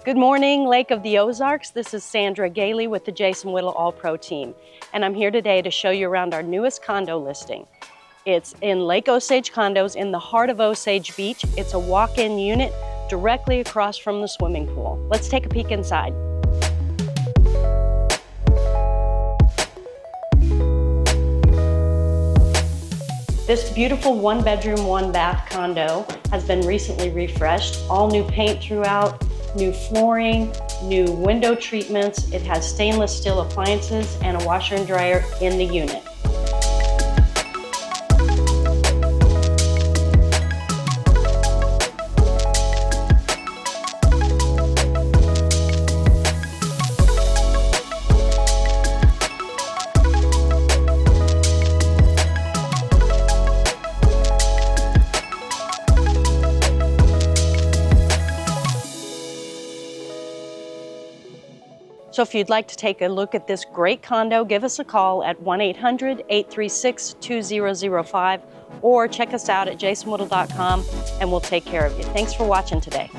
Good morning, Lake of the Ozarks. This is Sandra Gailey with the Jason Whittle All-Pro team, and I'm here today to show you around our newest condo listing. It's in Lake Osage Condos in the heart of Osage Beach. It's a walk-in unit directly across from the swimming pool. Let's take a peek inside. This beautiful one-bedroom, one-bath condo has been recently refreshed. All new paint throughout, new flooring, new window treatments. It has stainless steel appliances and a washer and dryer in the unit. So if you'd like to take a look at this great condo, give us a call at 1-800-836-2005 or check us out at jasonwhittle.com and we'll take care of you. Thanks for watching today.